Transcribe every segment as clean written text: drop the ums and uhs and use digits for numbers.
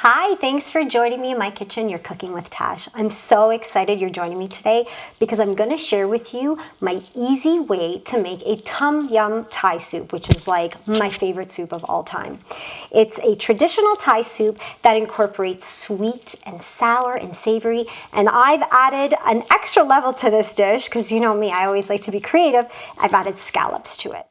Hi, thanks for joining me in my kitchen. You're cooking with Tash. I'm so excited you're joining me today because I'm going to share with you my easy way to make a Tom Yum Thai soup, which is like my favorite soup of all time. It's a traditional Thai soup that incorporates sweet and sour and savory, and I've added an extra level to this dish because you know me, I always like to be creative. I've added scallops to it.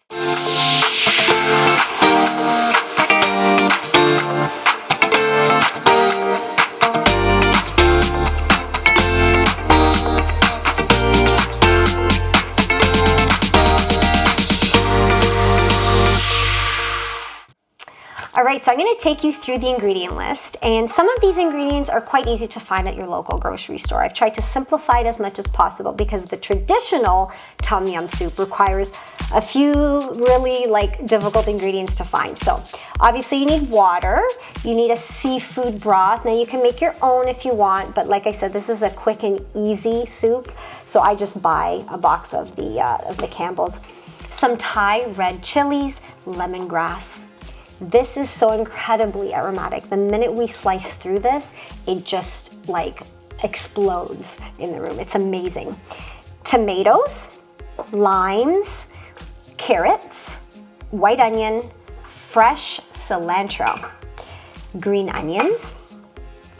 All right, so I'm going to take you through the ingredient list, and some of these ingredients are quite easy to find at your local grocery store. I've tried to simplify it as much as possible because the traditional Tom Yum soup requires a few really difficult ingredients to find. So obviously you need water, you need a seafood broth. Now you can make your own if you want, but like I said, this is a quick and easy soup, so I just buy a box of the Campbell's. Some Thai red chilies, lemongrass. This is so incredibly aromatic. The minute we slice through this, it just explodes in the room. It's amazing. Tomatoes, limes, carrots, white onion, fresh cilantro, green onions.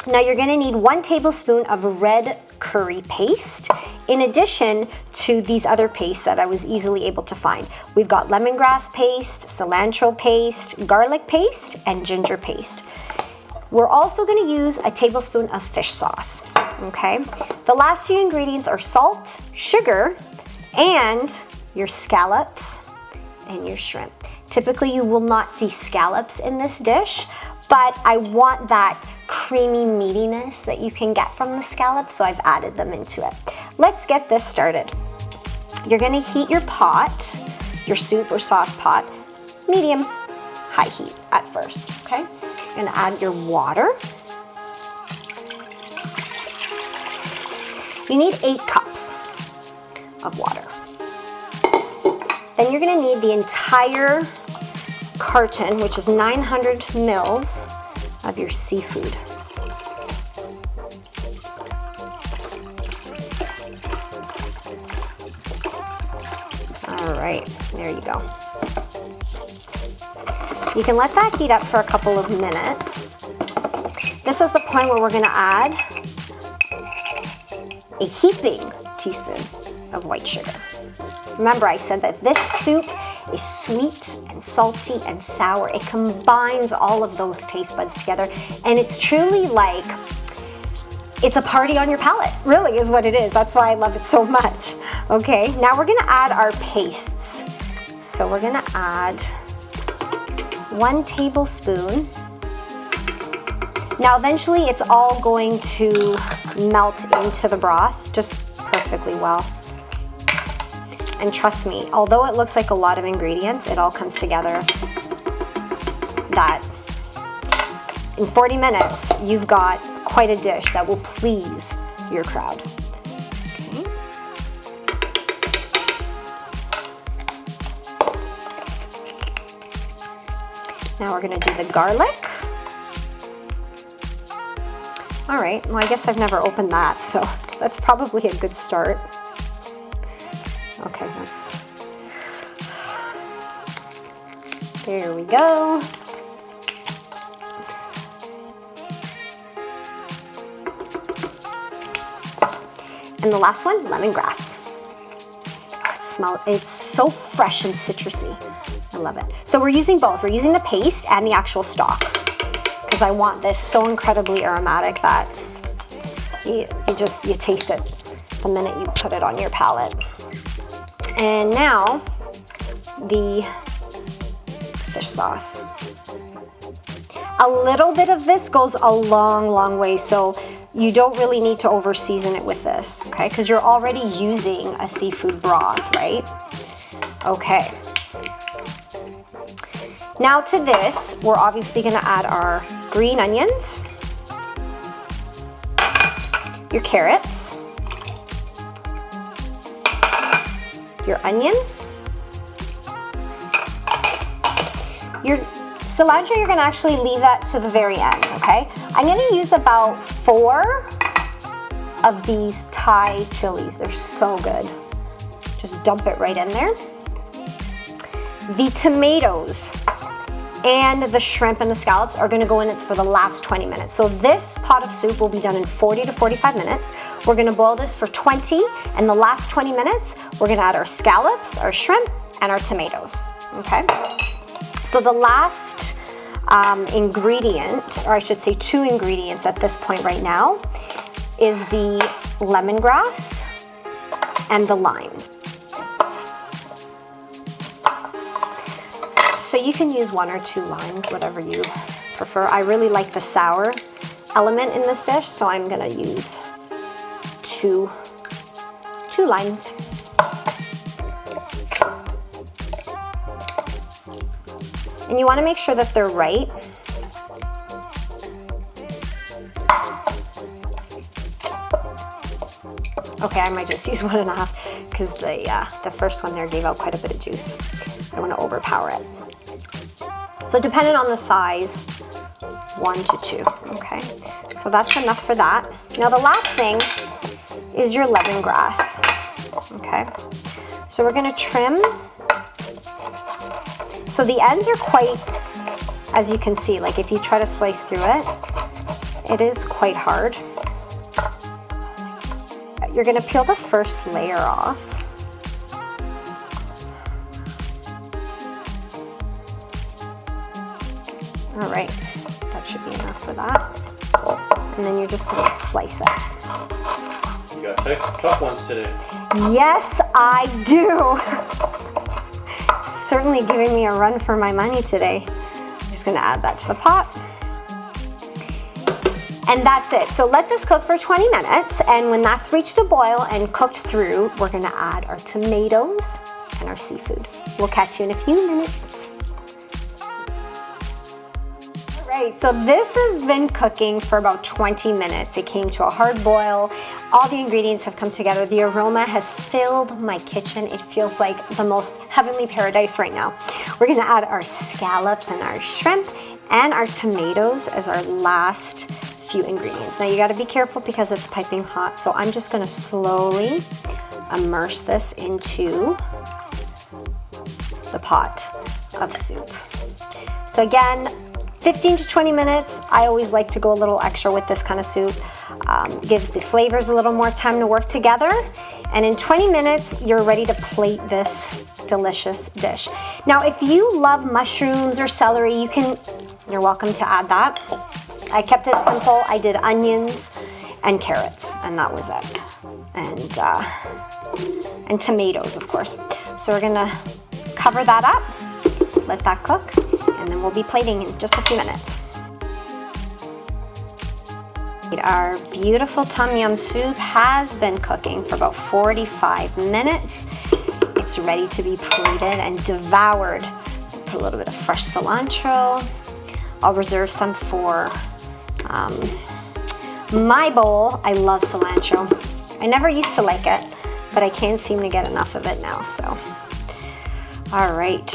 Now you're gonna need 1 tablespoon of red curry paste in addition to these other pastes that I was easily able to find. We've got lemongrass paste, cilantro paste, garlic paste, and ginger paste. We're also gonna use a tablespoon of fish sauce, okay? The last few ingredients are salt, sugar, and your scallops and your shrimp. Typically you will not see scallops in this dish, but I want that creamy meatiness that you can get from the scallops, so I've added them into it. Let's get this started. You're gonna heat your pot, your soup or sauce pot, medium high heat at first, okay? You're gonna add your water. You need 8 cups of water. Then you're gonna need the entire carton, which is 900 mils of your seafood. All right, there you go. You can let that heat up for a couple of minutes. This is the point where we're gonna add a heaping teaspoon of white sugar. Remember, I said that this soup is sweet and salty and sour. It combines all of those taste buds together, and it's truly it's a party on your palate, really is what it is. That's why I love it so much. Okay, now we're gonna add our pastes. So we're gonna add 1 tablespoon. Now eventually it's all going to melt into the broth just perfectly well. And trust me, although it looks like a lot of ingredients, it all comes together that in 40 minutes, you've got quite a dish that will please your crowd. Okay. Now we're gonna do the garlic. All right, well, I guess I've never opened that, so that's probably a good start. Okay, there we go. And the last one, lemongrass. It's so fresh and citrusy. I love it. So we're using both. We're using the paste and the actual stock because I want this so incredibly aromatic that you taste it the minute you put it on your palate. And now, the fish sauce. A little bit of this goes a long, long way, so you don't really need to over season it with this, okay? Because you're already using a seafood broth, right? Okay. Now to this, we're obviously gonna add our green onions, your carrots, your onion, your Cilantro, you're gonna actually leave that to the very end, okay? I'm gonna use about 4 of these Thai chilies. They're so good. Just dump it right in there. The tomatoes and the shrimp and the scallops are gonna go in it for the last 20 minutes. So this pot of soup will be done in 40 to 45 minutes. We're gonna boil this for 20, and the last 20 minutes, we're gonna add our scallops, our shrimp, and our tomatoes, okay? So the last ingredient, or I should say 2 ingredients at this point right now, is the lemongrass and the limes. So you can use 1 or 2 limes, whatever you prefer. I really like the sour element in this dish, so I'm gonna use two limes. And you wanna make sure that they're right. Okay, I might just use 1.5 because the first one there gave out quite a bit of juice. I don't want to overpower it. So depending on the size, 1 to 2, okay? So that's enough for that. Now the last thing is your lemongrass, okay? So we're gonna trim. So the ends are quite, as you can see, like if you try to slice through it, it is quite hard. You're gonna peel the first layer off. All right, that should be enough for that. And then you're just gonna slice it. You got tough ones today. Yes, I do. Certainly giving me a run for my money today. I'm just gonna add that to the pot. And that's it. So let this cook for 20 minutes, and when that's reached a boil and cooked through, we're gonna add our tomatoes and our seafood. We'll catch you in a few minutes. All right, so this has been cooking for about 20 minutes. It came to a hard boil. All the ingredients have come together. The aroma has filled my kitchen. It feels like the most heavenly paradise right now. We're gonna add our scallops and our shrimp and our tomatoes as our last few ingredients. Now you got to be careful because it's piping hot, so I'm just going to slowly immerse this into the pot of soup. So again, 15 to 20 minutes. I always like to go a little extra with this kind of soup. Gives the flavors a little more time to work together. And in 20 minutes, you're ready to plate this delicious dish. Now, if you love mushrooms or celery, you're welcome to add that. I kept it simple. I did onions and carrots, and that was it. And tomatoes, of course. So we're gonna cover that up, let that cook, and then we'll be plating in just a few minutes. Our beautiful tom yum soup has been cooking for about 45 minutes. It's ready to be plated and devoured. Put a little bit of fresh cilantro. I'll reserve some for my bowl. I love cilantro. I never used to like it, but I can't seem to get enough of it now, so. All right.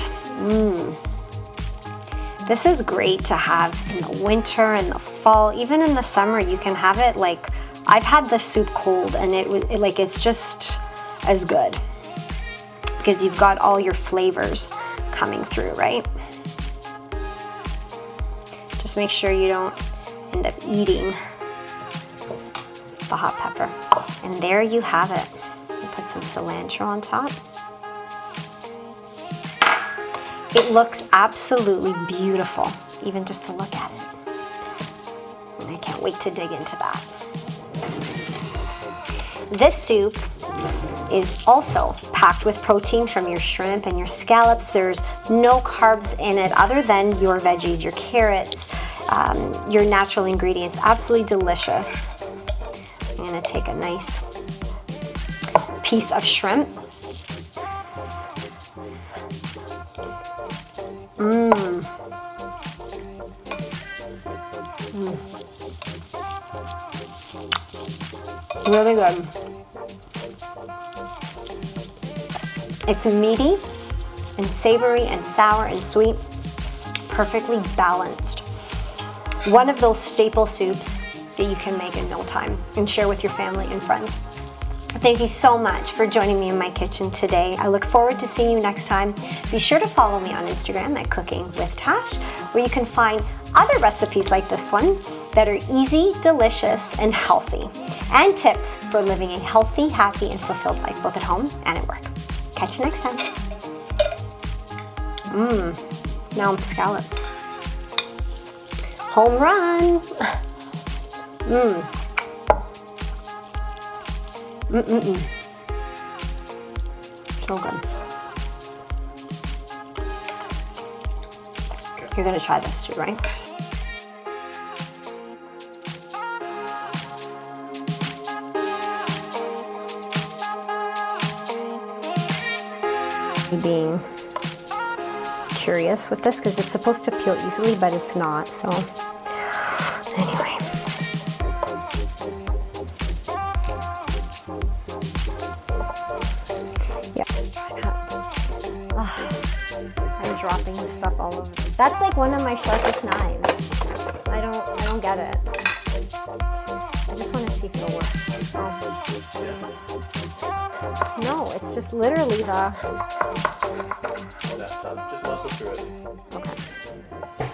This is great to have in the winter and the fall. Even in the summer, you can have it like, I've had the soup cold and it's just as good because you've got all your flavors coming through, right? Just make sure you don't end up eating the hot pepper. And there you have it. You put some cilantro on top. It looks absolutely beautiful, even just to look at it. And I can't wait to dig into that. This soup is also packed with protein from your shrimp and your scallops. There's no carbs in it other than your veggies, your carrots, your natural ingredients. Absolutely delicious. I'm gonna take a nice piece of shrimp. Really good. It's meaty and savory and sour and sweet. perfectly balanced. One of those staple soups that you can make in no time and share with your family and friends. Thank you so much for joining me in my kitchen today. I look forward to seeing you next time. Be sure to follow me on Instagram at Cooking with Tash, where you can find other recipes like this one that are easy, delicious, and healthy, and tips for living a healthy, happy, and fulfilled life, both at home and at work. Catch you next time. Now I'm scalloped. Home run. So good. You're gonna try this too, right? Being curious with this because it's supposed to peel easily, but it's not, so anyway. Yeah. I'm dropping this stuff all over. That's like one of my sharpest knives. I don't get it. I just want to see if it'll work. Oh. No, it's just literally the... Just muscle through it. Okay.